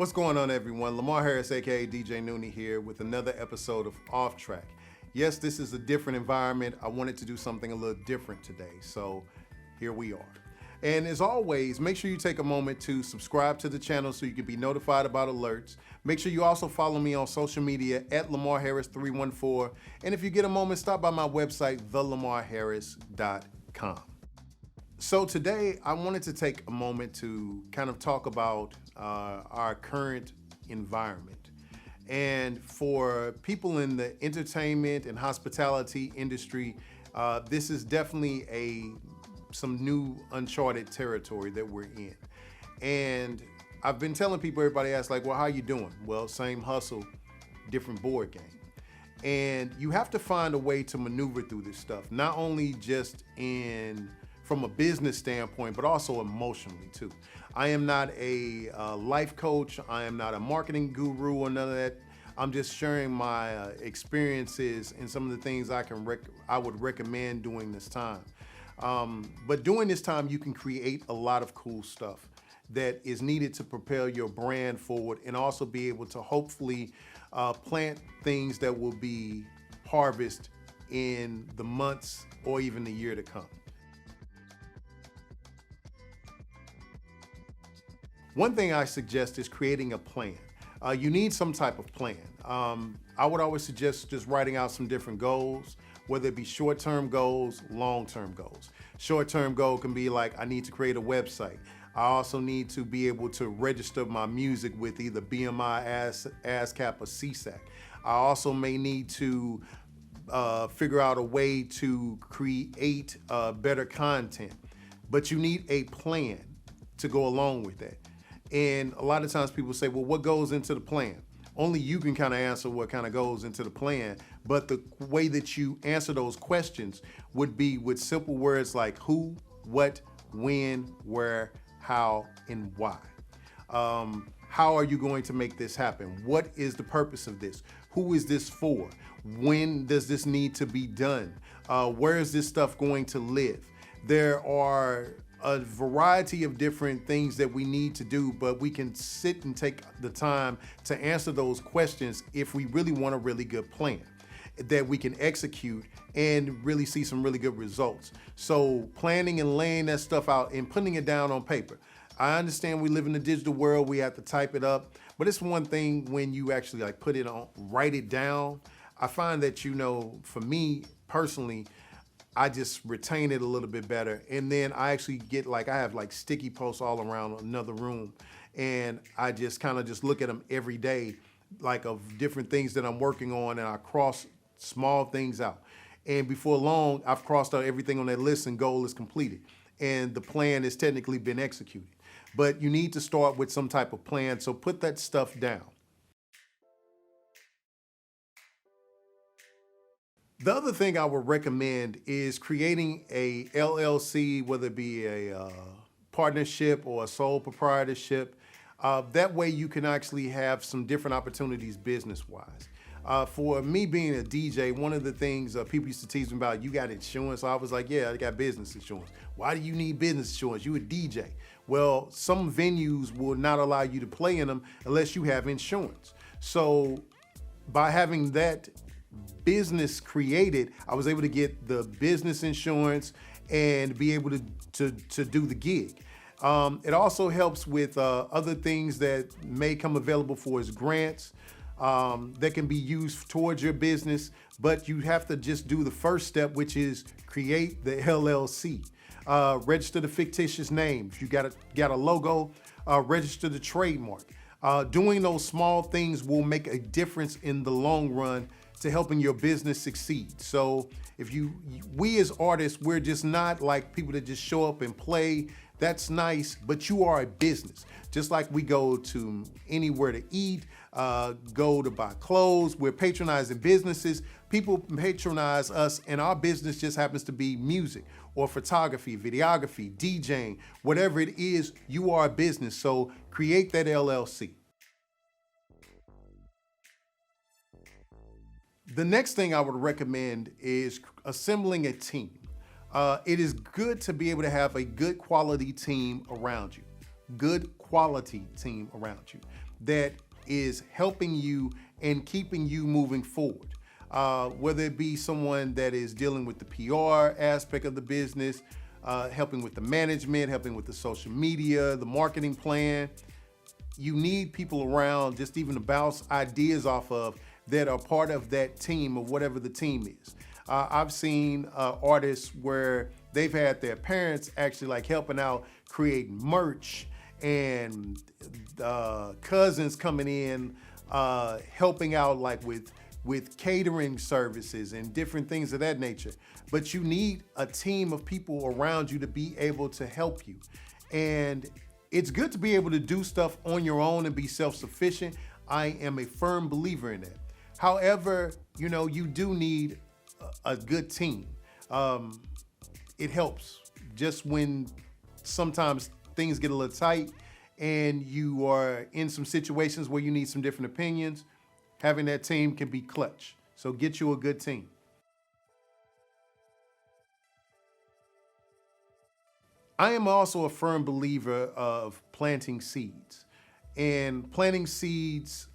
What's going on, everyone? Lamar Harris, aka DJ Nooney, here with another episode of Off Track. Yes, this is a different environment. I wanted to do something a little different today, so here we are. And as always, make sure you take a moment to subscribe to the channel so you can be notified about alerts. Make sure you also follow me on social media at Lamar Harris 314. And if you get a moment, stop by my website, thelamarharris.com. So today I wanted to take a moment to kind of talk about our current environment. And for people in the entertainment and hospitality industry, this is definitely some new uncharted territory that we're in. And I've been telling people, everybody asks like, well, how you doing? Well, same hustle, different board game. And you have to find a way to maneuver through this stuff, not only just from a business standpoint, but also emotionally too. I am not a life coach. I am not a marketing guru or none of that. I'm just sharing my experiences and some of the things I would recommend doing this time. But during this time, you can create a lot of cool stuff that is needed to propel your brand forward and also be able to hopefully plant things that will be harvested in the months or even the year to come. One thing I suggest is creating a plan. You need some type of plan. I would always suggest just writing out some different goals, whether it be short-term goals, long-term goals. Short-term goal can be like, I need to create a website. I also need to be able to register my music with either BMI, ASCAP, or CSAC. I also may need to figure out a way to create better content, but you need a plan to go along with that. And a lot of times people say, well, what goes into the plan? Only you can kind of answer what kind of goes into the plan, but the way that you answer those questions would be with simple words like who, what, when, where, how, and why. How are you going to make this happen? What is the purpose of this? Who is this for? When does this need to be done? Where is this stuff going to live? There are a variety of different things that we need to do, but we can sit and take the time to answer those questions if we really want a really good plan that we can execute and really see some really good results. So planning and laying that stuff out and putting it down on paper. I understand we live in a digital world, we have to type it up, but it's one thing when you actually like put it on, write it down. I find that, for me personally, I just retain it a little bit better. And then I actually get I have sticky posts all around another room. And I just kind of just look at them every day, of different things that I'm working on, and I cross small things out. And before long, I've crossed out everything on that list and goal is completed. And the plan has technically been executed. But you need to start with some type of plan, so put that stuff down. The other thing I would recommend is creating a LLC, whether it be a partnership or a sole proprietorship. That way you can actually have some different opportunities business-wise. For me being a DJ, one of the things people used to tease me about, you got insurance? So I was like, yeah, I got business insurance. Why do you need business insurance? You a DJ. Well, some venues will not allow you to play in them unless you have insurance. So by having that business created, I was able to get the business insurance and be able to do the gig. It also helps with other things that may come available for as grants that can be used towards your business, but you have to just do the first step, which is create the LLC. Register the fictitious name. If you got a logo, register the trademark. Doing those small things will make a difference in the long run to helping your business succeed. So we as artists, we're just not like people that just show up and play. That's nice, but you are a business. Just like we go to anywhere to eat, go to buy clothes, we're patronizing businesses. People patronize us, and our business just happens to be music or photography, videography, DJing, whatever it is, you are a business. So create that LLC. The next thing I would recommend is assembling a team. It is good to be able to have a good quality team around you. good quality team around you that is helping you and keeping you moving forward. Whether it be someone that is dealing with the PR aspect of the business, helping with the management, helping with the social media, the marketing plan. You need people around just even to bounce ideas off of that are part of that team or whatever the team is. I've seen artists where they've had their parents actually like helping out creating merch, and cousins coming in helping out like with catering services and different things of that nature. But you need a team of people around you to be able to help you. And it's good to be able to do stuff on your own and be self-sufficient. I am a firm believer in that. However, you know, you do need a good team. It helps just when sometimes things get a little tight and you are in some situations where you need some different opinions. Having that team can be clutch. So get you a good team. I am also a firm believer of planting seeds, and planting seeds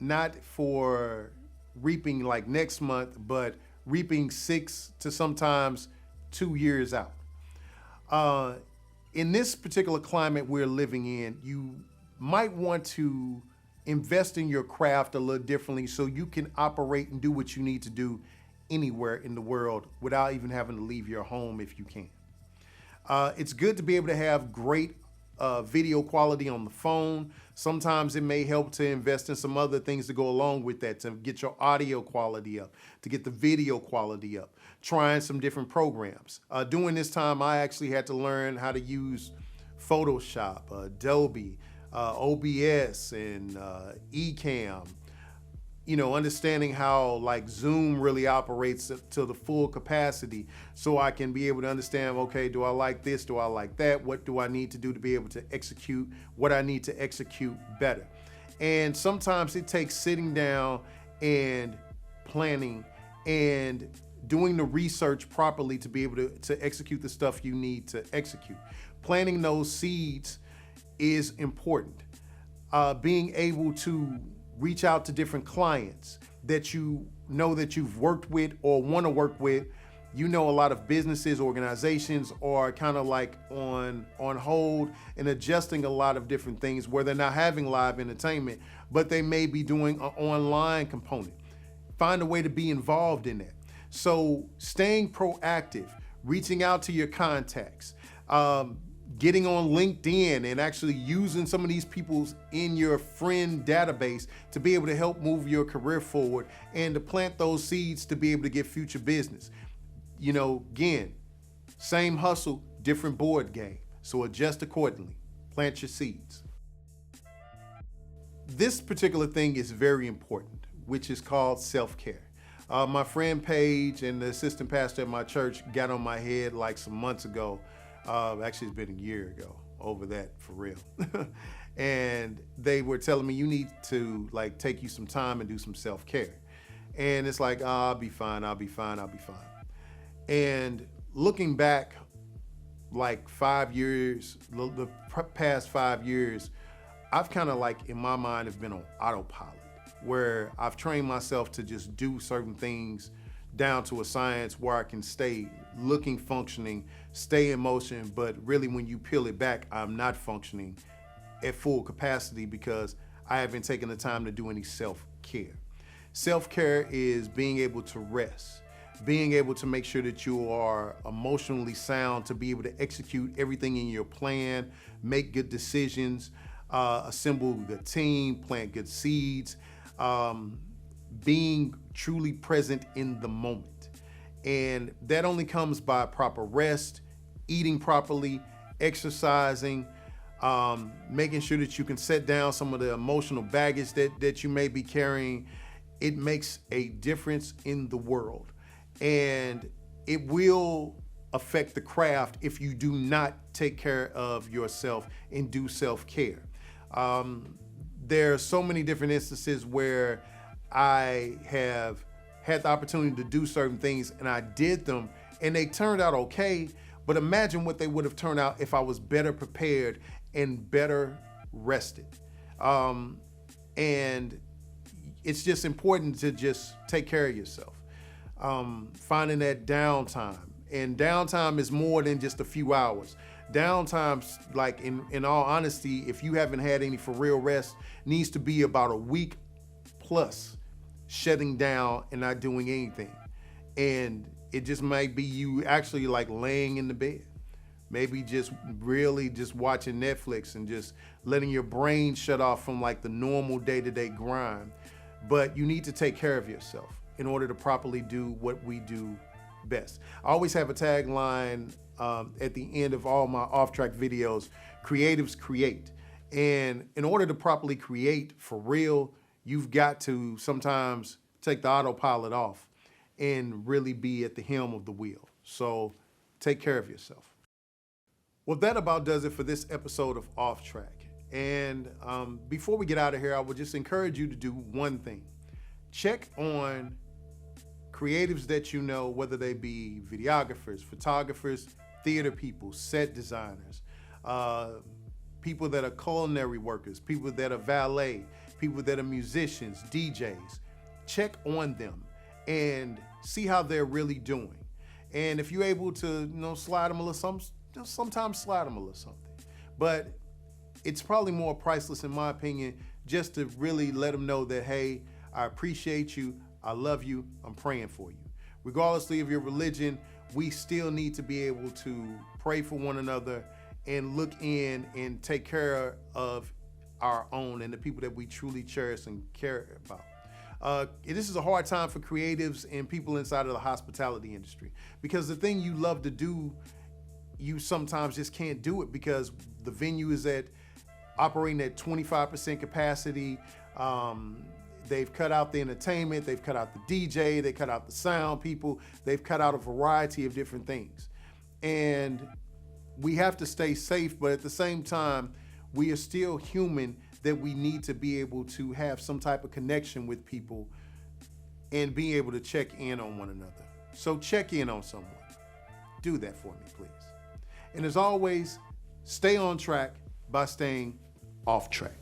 not for reaping like next month, but reaping 6 to sometimes 2 years out. In this particular climate we're living in, you might want to invest in your craft a little differently so you can operate and do what you need to do anywhere in the world without even having to leave your home if you can. It's good to be able to have great video quality on the phone. Sometimes it may help to invest in some other things to go along with that, to get your audio quality up, to get the video quality up, trying some different programs. During this time, I actually had to learn how to use Photoshop, Adobe, OBS, and Ecamm. You know, understanding how like Zoom really operates to the full capacity, so I can be able to understand, okay, do I like this? Do I like that? What do I need to do to be able to execute what I need to execute better? And sometimes it takes sitting down and planning and doing the research properly to be able to execute the stuff you need to execute. Planting those seeds is important. Being able to reach out to different clients that you know that you've worked with or want to work with. You know, a lot of businesses, organizations are kind of like on hold and adjusting a lot of different things where they're not having live entertainment, but they may be doing an online component. Find a way to be involved in that. So staying proactive, reaching out to your contacts, getting on LinkedIn and actually using some of these people in your friend database to be able to help move your career forward and to plant those seeds to be able to get future business. You know, again, same hustle, different board game. So adjust accordingly. Plant your seeds. This particular thing is very important, which is called self-care. My friend Paige and the assistant pastor at my church got on my head like some months ago. Actually, it's been a year ago over that, for real. And they were telling me, you need to like take you some time and do some self-care. And it's like, I'll be fine. And looking back like 5 years, the past 5 years, I've kind of like in my mind have been on autopilot, where I've trained myself to just do certain things down to a science where I can stay looking, functioning, stay in motion, but really when you peel it back, I'm not functioning at full capacity because I haven't taken the time to do any self-care. Self-care is being able to rest, being able to make sure that you are emotionally sound to be able to execute everything in your plan, make good decisions, assemble a good team, plant good seeds, being truly present in the moment. And that only comes by proper rest, eating properly, exercising, making sure that you can set down some of the emotional baggage that you may be carrying. It makes a difference in the world. And it will affect the craft if you do not take care of yourself and do self-care. There are so many different instances where I have had the opportunity to do certain things and I did them and they turned out okay, but imagine what they would have turned out if I was better prepared and better rested. And it's just important to just take care of yourself. Finding that downtime. And downtime is more than just a few hours. Downtime's, like, in all honesty, if you haven't had any for real rest, needs to be about a week plus shutting down and not doing anything. And it just might be you actually like laying in the bed. Maybe just really just watching Netflix and just letting your brain shut off from like the normal day-to-day grind. But you need to take care of yourself in order to properly do what we do best. I always have a tagline at the end of all my off-track videos: creatives create. And in order to properly create for real, you've got to sometimes take the autopilot off and really be at the helm of the wheel. So take care of yourself. Well, that about does it for this episode of Off Track. And before we get out of here, I would just encourage you to do one thing. Check on creatives that you know, whether they be videographers, photographers, theater people, set designers, people that are culinary workers, people that are valet, people that are musicians, DJs. Check on them and see how they're really doing. And if you're able to, slide them a little something, sometimes slide them a little something. But it's probably more priceless, in my opinion, just to really let them know that, hey, I appreciate you, I love you, I'm praying for you. Regardless of your religion, we still need to be able to pray for one another and look in and take care of our own and the people that we truly cherish and care about. This is a hard time for creatives and people inside of the hospitality industry, because the thing you love to do, you sometimes just can't do it because the venue is operating at 25% capacity. They've cut out the entertainment, they've cut out the DJ, they cut out the sound people, they've cut out a variety of different things. And we have to stay safe, but at the same time, we are still human, that we need to be able to have some type of connection with people and be able to check in on one another. So check in on someone. Do that for me, please. And as always, stay on track by staying off track.